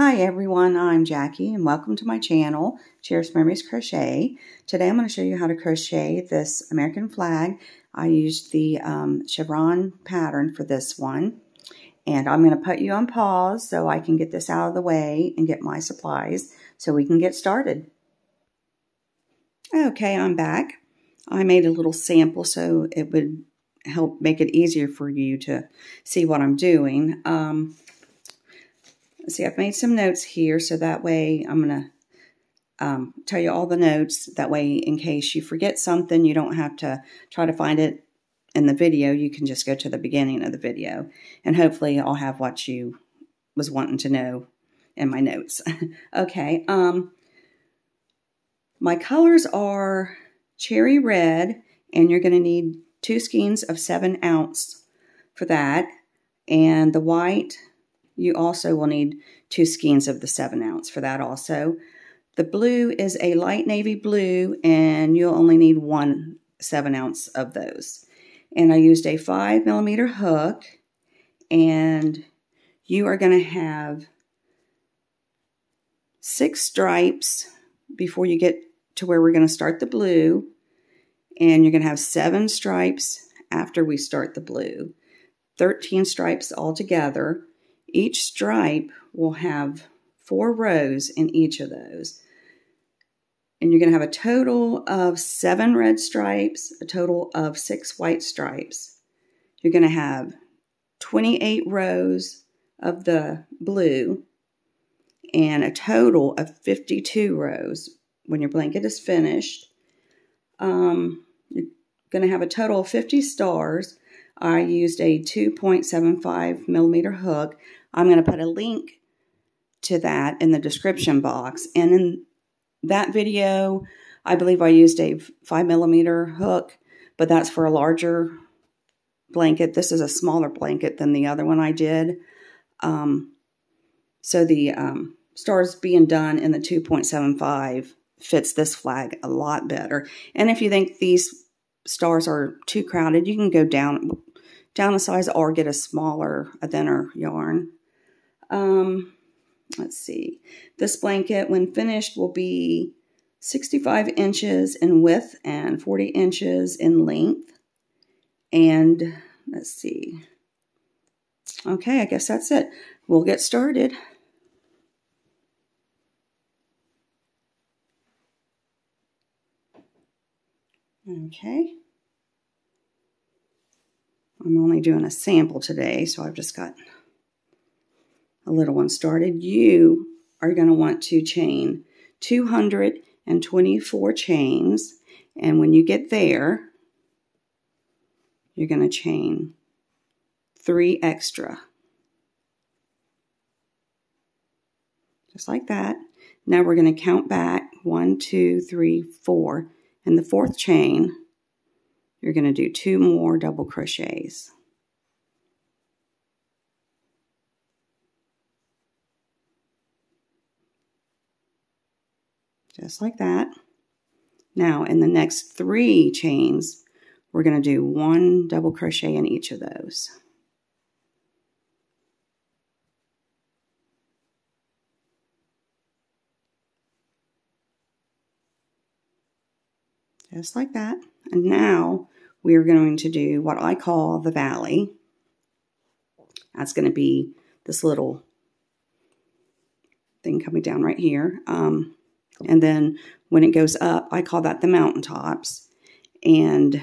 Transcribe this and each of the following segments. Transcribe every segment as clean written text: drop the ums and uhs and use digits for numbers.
Hi everyone, I'm Jackie and welcome to my channel, Cherished Memories Crochet. Today I'm going to show you how to crochet this American flag. I used the chevron pattern for this one. And I'm going to put you on pause so I can get this out of the way and get my supplies so we can get started. Okay, I'm back. I made a little sample so it would help make it easier for you to see what I'm doing. See, I've made some notes here, so that way I'm going to tell you all the notes. That way, in case you forget something, you don't have to try to find it in the video. You can just go to the beginning of the video, and hopefully I'll have what you was wanting to know in my notes. Okay, my colors are cherry red, and you're going to need 2 skeins of 7 ounce for that, and the white, you also will need 2 skeins of the 7 ounce for that also. The blue is a light navy blue, and you'll only need 1 7 ounce of those. And I used a 5mm hook, and you are going to have 6 stripes before you get to where we're going to start the blue, and you're going to have 7 stripes after we start the blue. 13 stripes altogether. Each stripe will have 4 rows in each of those. And you're going to have a total of 7 red stripes, a total of 6 white stripes. You're going to have 28 rows of the blue and a total of 52 rows when your blanket is finished. You're going to have a total of 50 stars. I used a 2.75mm hook. I'm going to put a link to that in the description box. And in that video, I believe I used a 5mm hook, but that's for a larger blanket. This is a smaller blanket than the other one I did. So the stars being done in the 2.75 fits this flag a lot better. And if you think these stars are too crowded, you can go down a size or get a thinner yarn. Let's see. This blanket, when finished, will be 65 inches in width and 40 inches in length. And let's see. Okay, I guess that's it. We'll get started. Okay. I'm only doing a sample today, so I've just got a little one started. You are going to want to chain 224 chains, and when you get there, you're going to chain 3 extra. Just like that. Now we're going to count back 1, 2, 3, 4. In the 4th chain, you're going to do 2 more double crochets. Just like that. Now, in the next 3 chains, we're going to do 1 double crochet in each of those. Just like that. And now we are going to do what I call the valley. That's going to be this little thing coming down right here. And then when it goes up, I call that the mountaintops. And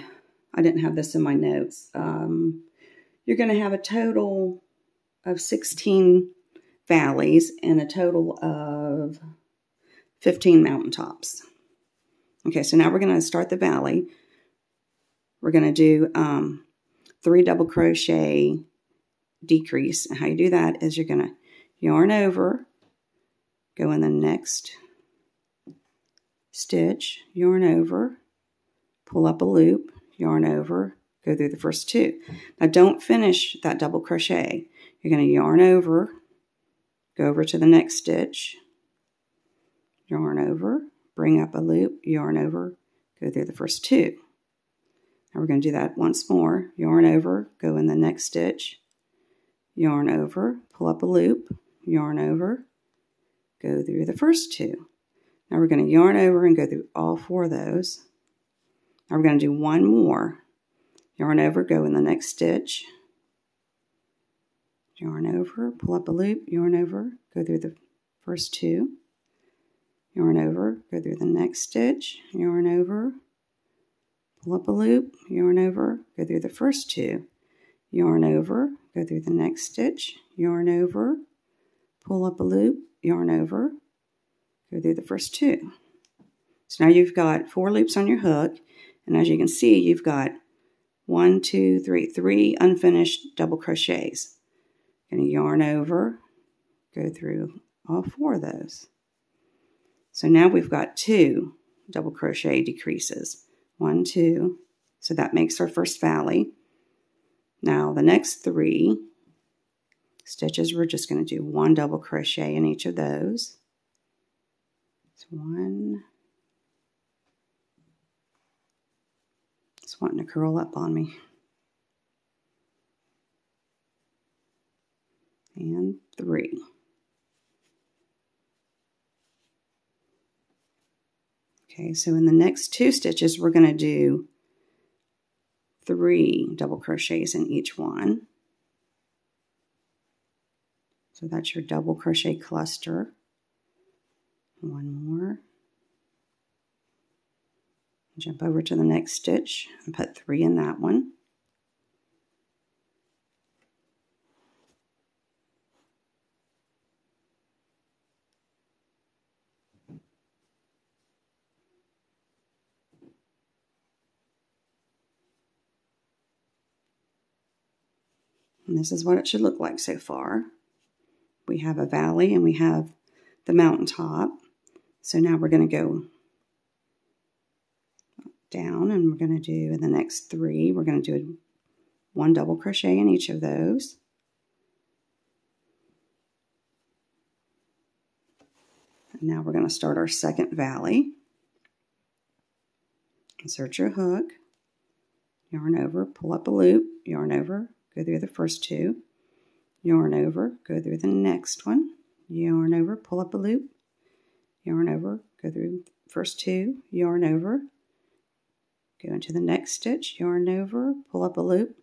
I didn't have this in my notes. You're going to have a total of 16 valleys and a total of 15 mountaintops. Okay, so now we're going to start the valley. We're going to do 3 double crochet decrease. And how you do that is you're going to yarn over, go in the next stitch, yarn over, pull up a loop, yarn over, go through the first 2. Now don't finish that double crochet. You're going to yarn over, go over to the next stitch, yarn over, bring up a loop, yarn over, go through the first 2. Now we're going to do that once more. Yarn over, go in the next stitch, yarn over, pull up a loop, yarn over, go through the first 2. Now we're going to yarn over and go through all 4 of those. Now we're going to do 1 more. Yarn over, go in the next stitch. Yarn over, pull up a loop, yarn over, go through the first 2. Yarn over, go through the next stitch, yarn over, pull up a loop, yarn over, go through the first 2. Yarn over, go through the next stitch, yarn over, pull up a loop, yarn over, go through the first 2. So now you've got 4 loops on your hook, and as you can see, you've got 1, 2, 3, 3 unfinished double crochets. Going to yarn over, go through all 4 of those. So now we've got 2 double crochet decreases. 1, 2. So that makes our first valley. Now the next 3 stitches, we're just going to do 1 double crochet in each of those. So 1. It's wanting to curl up on me. And 3. Okay, so in the next 2 stitches, we're going to do 3 double crochets in each one. So that's your double crochet cluster. 1 more. Jump over to the next stitch and put 3 in that one. And this is what it should look like so far. We have a valley and we have the mountaintop. So now we're going to go down and we're going to do in the next 3, we're going to do 1 double crochet in each of those. And now we're going to start our second valley. Insert your hook, yarn over, pull up a loop, yarn over, go through the first 2, yarn over, go through the next one, yarn over, pull up a loop, yarn over, go through the first 2, yarn over, go into the next stitch, yarn over, pull up a loop,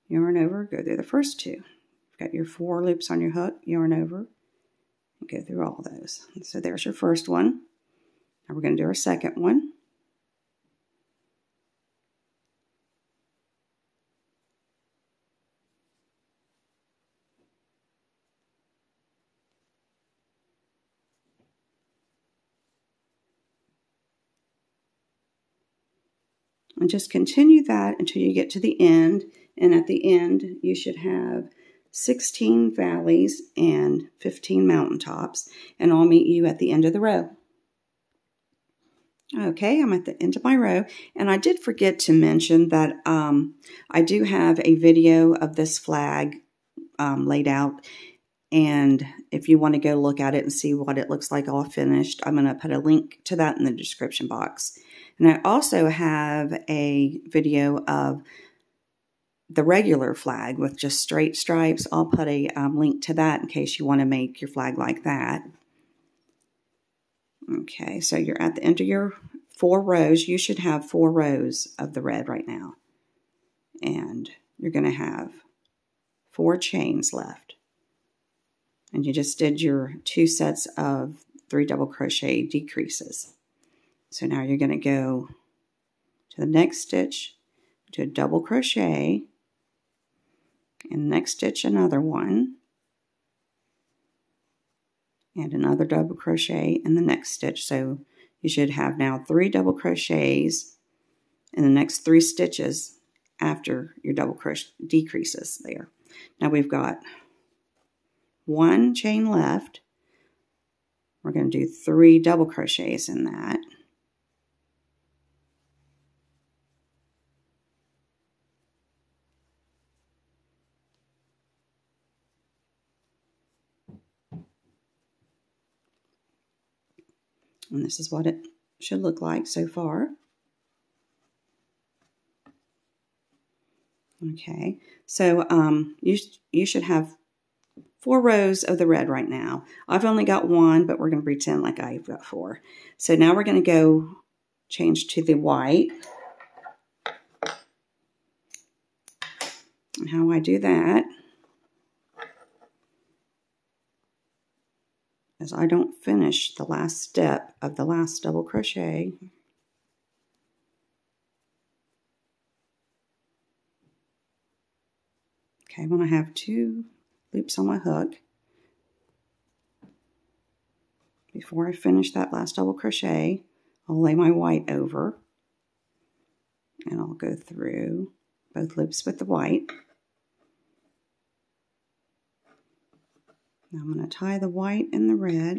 yarn over, go through the first 2. You've got your 4 loops on your hook, yarn over, and go through all those. So there's your first one. Now we're going to do our second one. And just continue that until you get to the end. And at the end, you should have 16 valleys and 15 mountaintops. And I'll meet you at the end of the row. Okay, I'm at the end of my row. And I did forget to mention that I do have a video of this flag laid out. And if you want to go look at it and see what it looks like all finished, I'm going to put a link to that in the description box. And I also have a video of the regular flag with just straight stripes. I'll put a link to that in case you want to make your flag like that. Okay, so you're at the end of your 4 rows. You should have 4 rows of the red right now. And you're going to have 4 chains left. And you just did your 2 sets of 3 double crochet decreases. So now you're going to go to the next stitch, do a double crochet, and next stitch another one, and another double crochet in the next stitch. So you should have now 3 double crochets in the next 3 stitches after your double crochet decreases there. Now we've got 1 chain left. We're going to do 3 double crochets in that. And this is what it should look like so far. Okay, so you should have 4 rows of the red right now. I've only got 1, but we're going to pretend like I've got 4. So now we're going to go change to the white. And how I do that is I don't finish the last step of the last double crochet. Okay, when I have 2 loops on my hook, before I finish that last double crochet, I'll lay my white over and I'll go through both loops with the white. Now I'm going to tie the white and the red.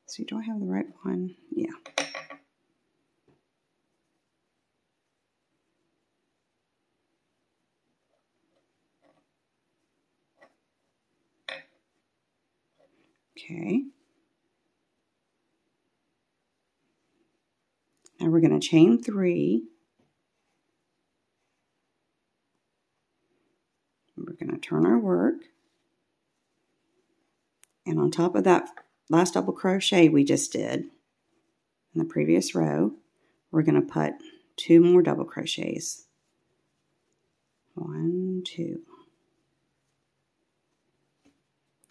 See, do I have the right one? Yeah. Okay. Now we're going to chain 3. We're going to turn our work. And on top of that last double crochet we just did in the previous row, we're going to put 2 more double crochets. 1, 2.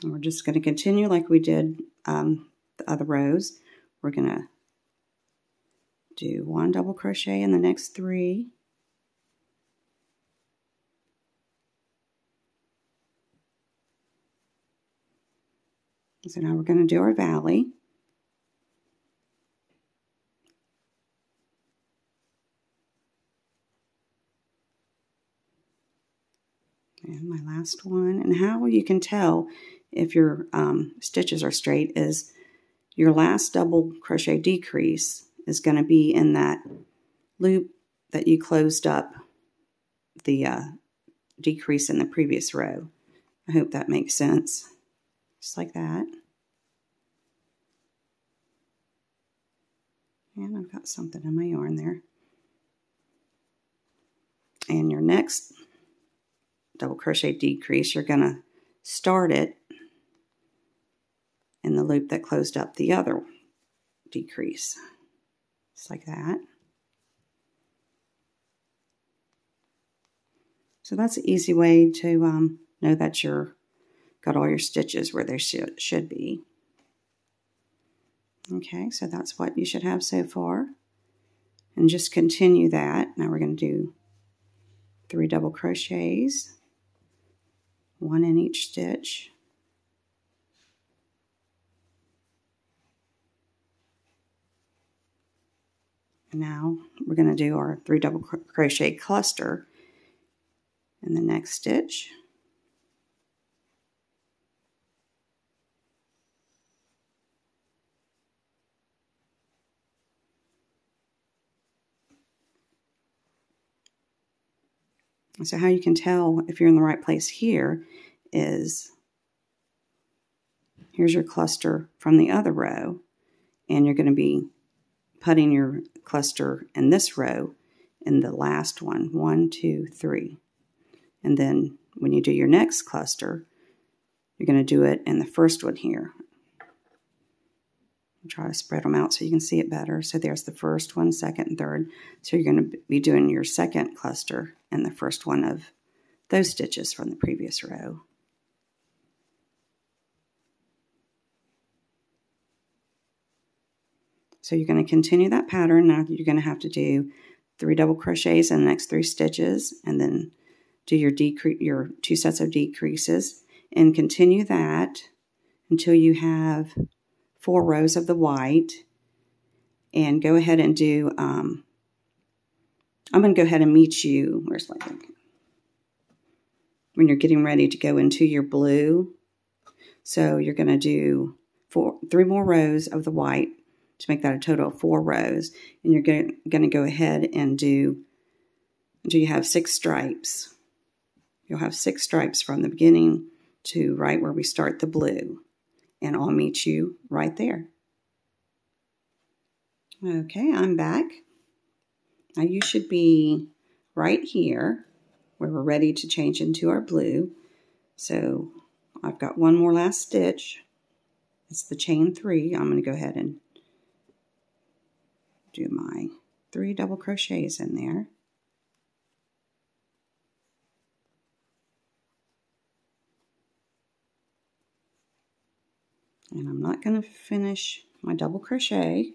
And we're just going to continue like we did the other rows. We're going to do 1 double crochet in the next 3. So now we're going to do our valley. And my last one. And how you can tell if your stitches are straight is your last double crochet decrease is going to be in that loop that you closed up the decrease in the previous row. I hope that makes sense. Just like that. And I've got something in my yarn there. And your next double crochet decrease, you're going to start it in the loop that closed up the other decrease. Just like that. So that's an easy way to know that you're got all your stitches where they should be. Okay, so that's what you should have so far. And just continue that. Now we're going to do 3 double crochets, 1 in each stitch. And now we're going to do our 3 double crochet cluster in the next stitch. So how you can tell if you're in the right place here is, here's your cluster from the other row, and you're going to be putting your cluster in this row in the last one, 1, 2, 3. And then when you do your next cluster, you're going to do it in the first one here. I'll try to spread them out so you can see it better. So there's the first one, second, and third. So you're going to be doing your second cluster in the first one of those stitches from the previous row. So you're going to continue that pattern. Now you're going to have to do 3 double crochets in the next 3 stitches, and then do your 2 sets of decreases, and continue that until you have 4 rows of the white. And go ahead and do, I'm going to go ahead and meet you, where's my thing? When you're getting ready to go into your blue. So you're going to do 3 more rows of the white to make that a total of 4 rows. And you're going to go ahead and do until you have 6 stripes. You'll have 6 stripes from the beginning to right where we start the blue. And I'll meet you right there. Okay, I'm back. Now you should be right here where we're ready to change into our blue. So I've got one more last stitch. It's the chain 3. I'm going to go ahead and do my 3 double crochets in there. And I'm not going to finish my double crochet.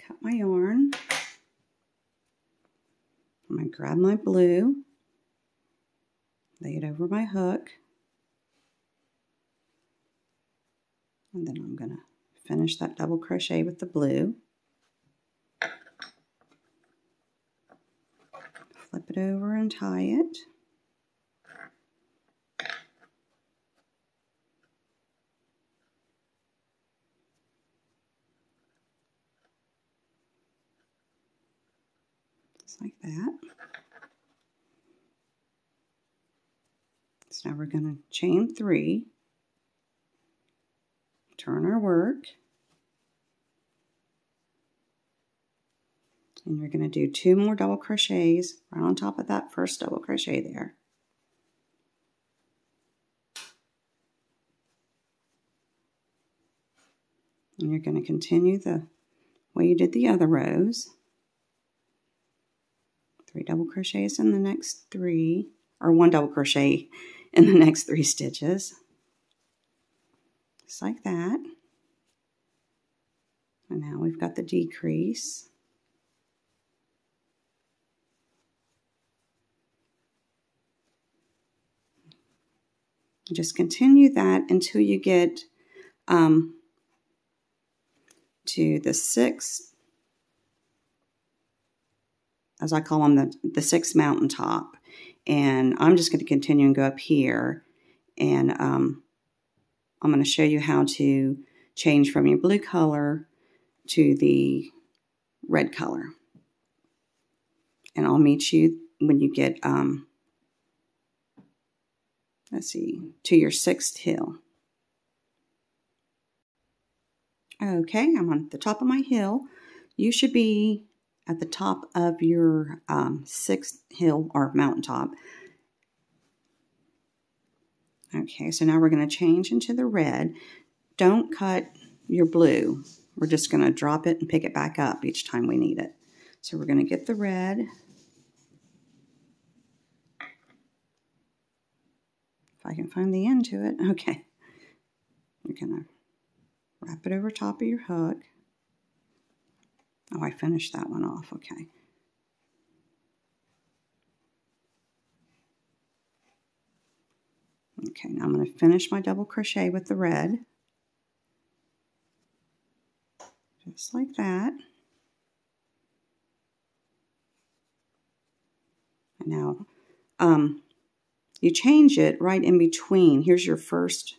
Cut my yarn. I'm going to grab my blue, lay it over my hook, and then I'm going to finish that double crochet with the blue. Flip it over and tie it. Just like that. So now we're going to chain 3, turn our work, and you're going to do 2 more double crochets right on top of that first double crochet there. And you're going to continue the way you did the other rows. 3 double crochets in the next 3, or 1 double crochet in the next 3 stitches. Just like that. And now we've got the decrease. Just continue that until you get to the 6th, as I call them, the 6th mountaintop. And I'm just going to continue and go up here, and I'm going to show you how to change from your blue color to the red color. And I'll meet you when you get, let's see, to your 6th hill. Okay, I'm on the top of my hill. You should be at the top of your 6th hill or mountaintop. Okay, so now we're going to change into the red. Don't cut your blue. We're just going to drop it and pick it back up each time we need it. So we're going to get the red. If I can find the end to it. Okay. You're going to wrap it over top of your hook. Oh, I finished that one off. Okay. Okay, now I'm going to finish my double crochet with the red. Just like that. And now, you change it right in between. Here's your first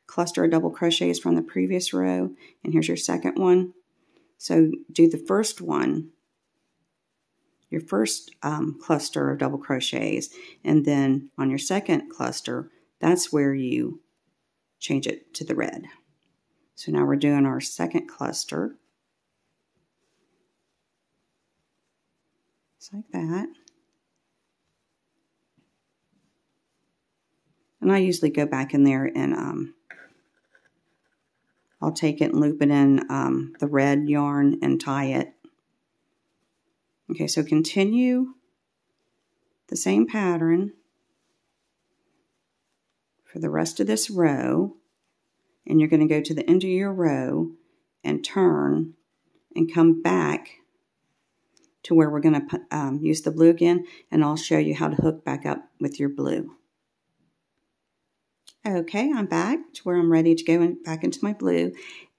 cluster of double crochets from the previous row, and here's your second one. So do the first one, your first cluster of double crochets, and then on your second cluster, that's where you change it to the red. So now we're doing our second cluster. Just like that. And I usually go back in there and I'll take it and loop it in the red yarn and tie it. Okay, so continue the same pattern for the rest of this row, and you're going to go to the end of your row and turn and come back to where we're going to use the blue again, and I'll show you how to hook back up with your blue. Okay, I'm back to where I'm ready to go back into my blue,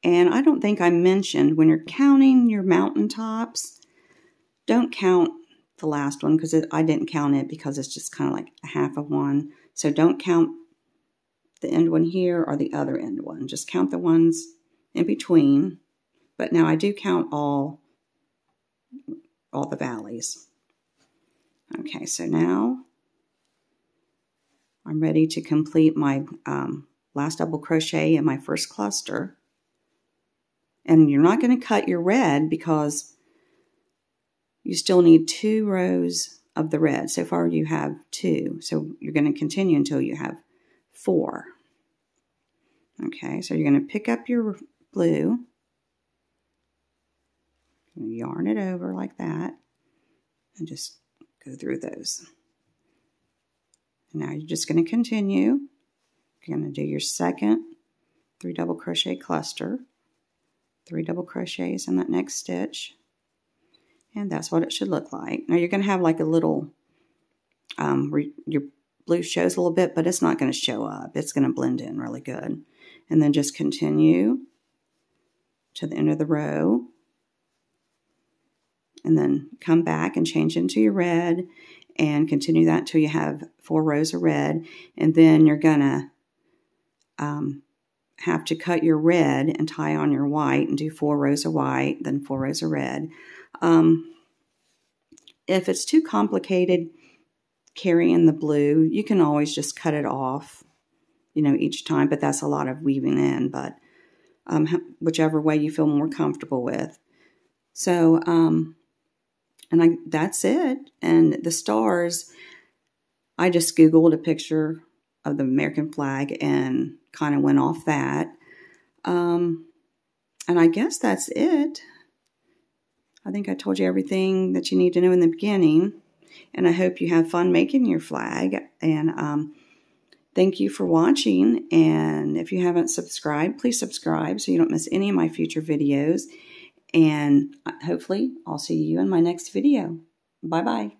and I don't think I mentioned when you're counting your mountaintops, don't count the last one because I didn't count it because it's just kind of like a half of one. So don't count the end one here or the other end one. Just count the ones in between. But now I do count all the valleys. Okay, so now I'm ready to complete my last double crochet in my first cluster. And you're not going to cut your red because you still need 2 rows of the red. So far you have 2. So you're going to continue until you have 4. Okay, so you're going to pick up your blue, yarn it over like that, and just go through those. And now you're just going to continue. You're going to do your second 3 double crochet cluster, 3 double crochets in that next stitch, and that's what it should look like. Now you're going to have like a little, your blue shows a little bit, but it's not going to show up. It's going to blend in really good. And then just continue to the end of the row, and then come back and change into your red, and continue that until you have 4 rows of red. And then you're going to have to cut your red and tie on your white and do 4 rows of white, then 4 rows of red. If it's too complicated carrying the blue, you can always just cut it off, you know, each time, but that's a lot of weaving in, but whichever way you feel more comfortable with. So, that's it. And the stars, I just Googled a picture of the American flag and kind of went off that. And I guess that's it. I think I told you everything that you need to know in the beginning. And I hope you have fun making your flag. And thank you for watching. And if you haven't subscribed, please subscribe so you don't miss any of my future videos. And hopefully I'll see you in my next video. Bye-bye.